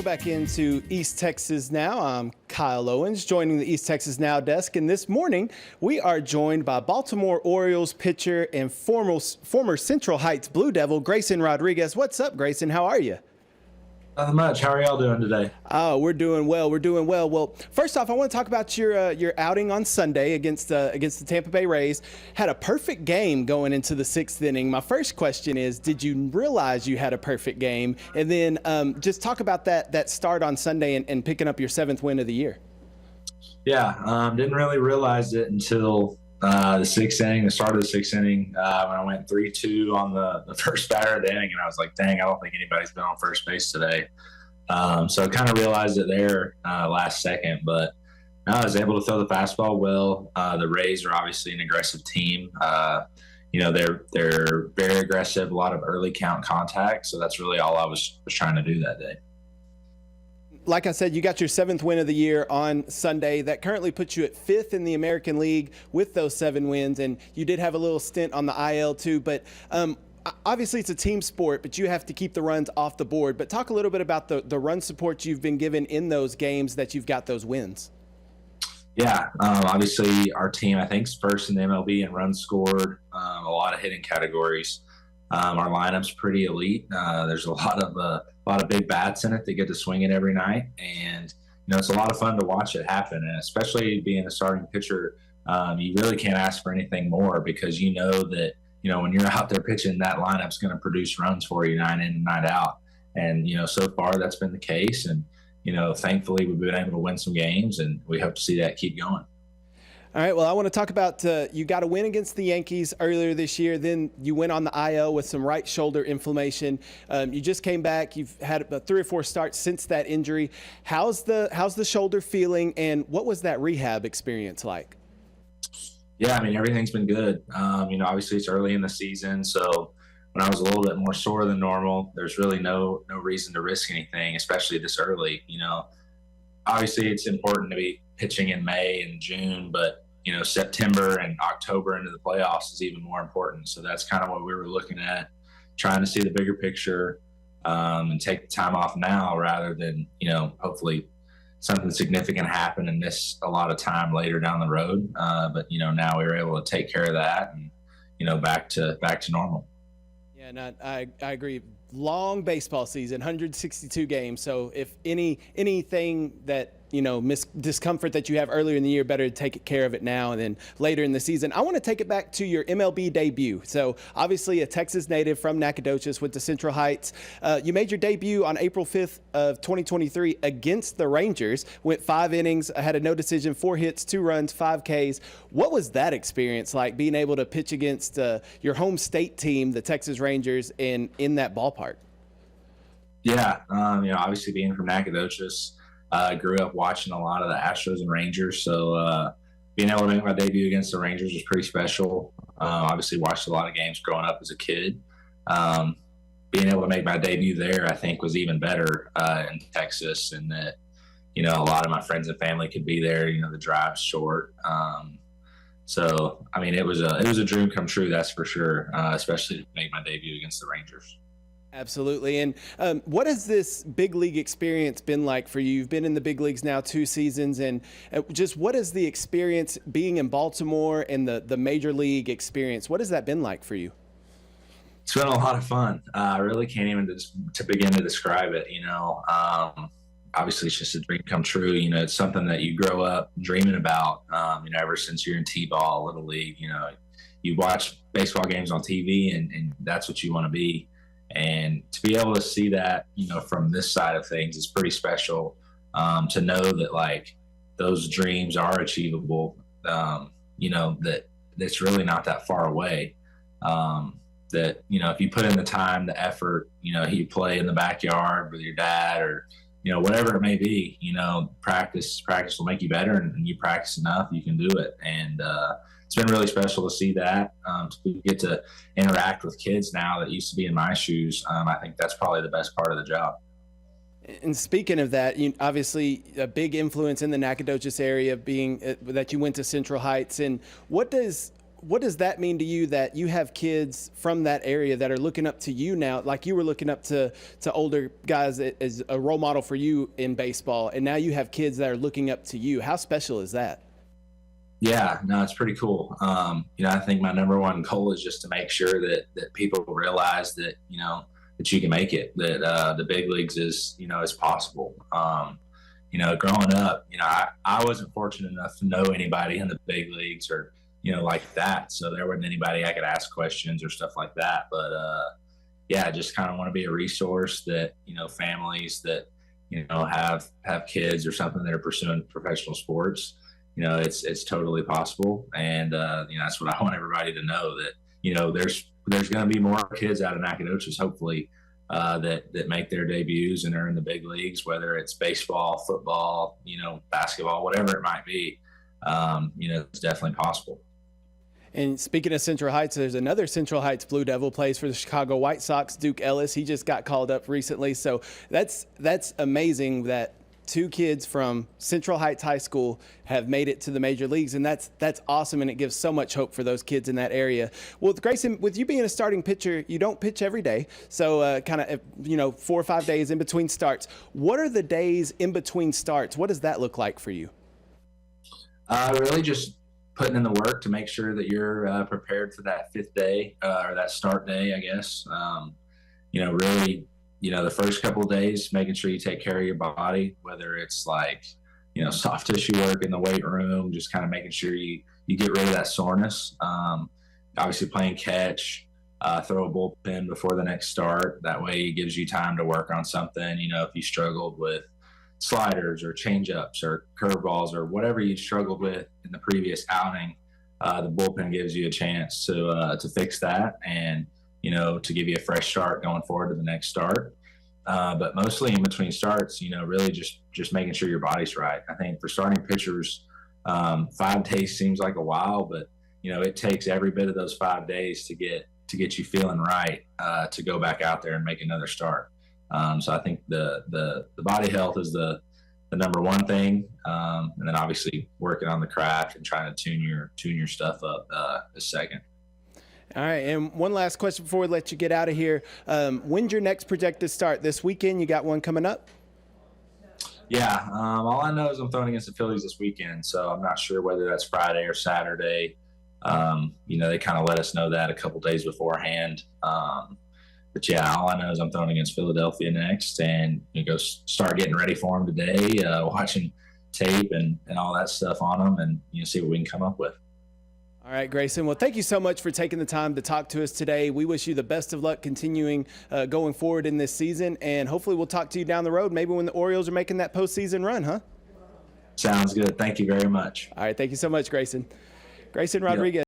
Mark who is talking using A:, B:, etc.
A: back into East Texas Now. I'm Kyle Owens, joining the East Texas Now desk. And this morning, we are joined by Baltimore Orioles pitcher and former Central Heights Blue Devil, Grayson Rodriguez. What's up, Grayson? How are you?
B: Nothing much. How are y'all doing today?
A: Oh, we're doing well. We're doing well. Well, first off, I want to talk about your outing on Sunday against the Tampa Bay Rays. Had a perfect game going into the sixth inning. My first question is, did you realize you had a perfect game? And then just talk about that start on Sunday and picking up your seventh win of the year.
B: Yeah, didn't really realize it until the sixth inning, the start of the sixth inning, when I went 3-2 on the first batter of the inning, and I was like, dang, I don't think anybody's been on first base today. So I kind of realized it there last second, but I was able to throw the fastball well. The Rays are obviously an aggressive team. They're very aggressive, a lot of early count contact, so that's really all I was trying to do that day.
A: Like I said, you got your seventh win of the year on Sunday. That currently puts you at fifth in the American League with those 7 wins, and you did have a little stint on the IL too. But obviously it's a team sport, but you have to keep the runs off the board. But talk a little bit about the run support you've been given in those games that you've got those wins.
B: Yeah, obviously our team, I think, is first in the MLB in runs scored, a lot of hitting categories. Our lineup's pretty elite. There's a lot of big bats in it that get to swing it every night, and it's a lot of fun to watch it happen. And especially being a starting pitcher, you really can't ask for anything more, because that when you're out there pitching, that lineup's going to produce runs for you night in and night out. And so far that's been the case, and thankfully we've been able to win some games, and we hope to see that keep going.
A: All right, well, I want to talk about you got a win against the Yankees earlier this year. Then you went on the IL with some right shoulder inflammation. You just came back. You've had about 3 or 4 starts since that injury. How's the shoulder feeling, and what was that rehab experience like?
B: Yeah, I mean, everything's been good. Obviously it's early in the season, so when I was a little bit more sore than normal, there's really no reason to risk anything, especially this early. Obviously it's important to be pitching in May and June, but September and October into the playoffs is even more important. So that's kind of what we were looking at, trying to see the bigger picture, and take the time off now rather than, hopefully something significant happen and miss a lot of time later down the road. But now we were able to take care of that and, back to normal.
A: Yeah, no, I agree. Long baseball season, 162 games. So if anything that discomfort that you have earlier in the year, better to take care of it now and then later in the season. I want to take it back to your MLB debut. So obviously a Texas native from Nacogdoches, went to Central Heights. You made your debut on April 5th of 2023 against the Rangers. Went 5 innings, had a no decision, 4 hits, 2 runs, 5 Ks. What was that experience like, being able to pitch against your home state team, the Texas Rangers, in that ballpark?
B: Yeah, obviously being from Nacogdoches, grew up watching a lot of the Astros and Rangers, so being able to make my debut against the Rangers was pretty special. Obviously watched a lot of games growing up as a kid. Being able to make my debut there, I think, was even better in Texas, and that a lot of my friends and family could be there. The drive's short, so I mean it was a dream come true, that's for sure, especially to make my debut against the Rangers.
A: Absolutely. And what has this big league experience been like for you? You've been in the big leagues now 2 seasons, and just what is the experience being in Baltimore and the major league experience? What has that been like for you?
B: It's been a lot of fun. I really can't even to begin to describe it. Obviously it's just a dream come true. It's something that you grow up dreaming about, ever since you're in T-ball, Little League. You watch baseball games on TV, and that's what you want to be. And to be able to see that, from this side of things is pretty special. To know that like those dreams are achievable, that it's really not that far away. That, if you put in the time, the effort, you play in the backyard with your dad or, whatever it may be, practice will make you better, and you practice enough, you can do it. And, it's been really special to see that, to get to interact with kids now that used to be in my shoes. I think that's probably the best part of the job.
A: And speaking of that, obviously a big influence in the Nacogdoches area, being that you went to Central Heights. And what does what does that mean to you that you have kids from that area that are looking up to you now, like you were looking up to older guys as a role model for you in baseball, and now you have kids that are looking up to you? How special is that?
B: Yeah, no, it's pretty cool. I think my number one goal is just to make sure that people realize that, that you can make it, that the big leagues is possible. Growing up, I wasn't fortunate enough to know anybody in the big leagues or, like that. So there wasn't anybody I could ask questions or stuff like that. But yeah, just kind of want to be a resource that, families that, have kids or something that are pursuing professional sports, it's totally possible. And, that's what I want everybody to know, that, there's going to be more kids out of Nacogdoches, hopefully, that make their debuts and are in the big leagues, whether it's baseball, football, basketball, whatever it might be. It's definitely possible.
A: And speaking of Central Heights, there's another Central Heights Blue Devil, plays for the Chicago White Sox, Duke Ellis. He just got called up recently. So that's amazing that two kids from Central Heights High School have made it to the major leagues, and that's awesome, and it gives so much hope for those kids in that area. Well, Grayson, with you being a starting pitcher, you don't pitch every day, so kind of 4 or 5 days in between starts. What are the days in between starts? What does that look like for you?
B: Really just putting in the work to make sure that you're prepared for that fifth day or that start day, I guess. Really, the first couple of days, making sure you take care of your body, whether it's like, soft tissue work in the weight room, just kind of making sure you get rid of that soreness. Obviously playing catch, throw a bullpen before the next start. That way it gives you time to work on something. If you struggled with sliders or changeups or curveballs or whatever you struggled with in the previous outing, the bullpen gives you a chance to fix that and, to give you a fresh start going forward to the next start. But mostly in between starts, really just making sure your body's right. I think for starting pitchers, 5 days seems like a while, but it takes every bit of those 5 days to get you feeling right, to go back out there and make another start. So I think the body health is the number one thing, and then obviously working on the craft and trying to tune your stuff up is second.
A: All right, and one last question before we let you get out of here. When's your next projected start? This weekend? You got one coming up?
B: Yeah, all I know is I'm throwing against the Phillies this weekend, so I'm not sure whether that's Friday or Saturday. They kind of let us know that a couple days beforehand. But yeah, all I know is I'm throwing against Philadelphia next, and go start getting ready for them today, watching tape and all that stuff on them, and see what we can come up with.
A: All right, Grayson. Well, thank you so much for taking the time to talk to us today. We wish you the best of luck continuing going forward in this season, and hopefully we'll talk to you down the road, maybe when the Orioles are making that postseason run, huh?
B: Sounds good. Thank you very much.
A: All right, thank you so much, Grayson. Grayson Rodriguez. Yep.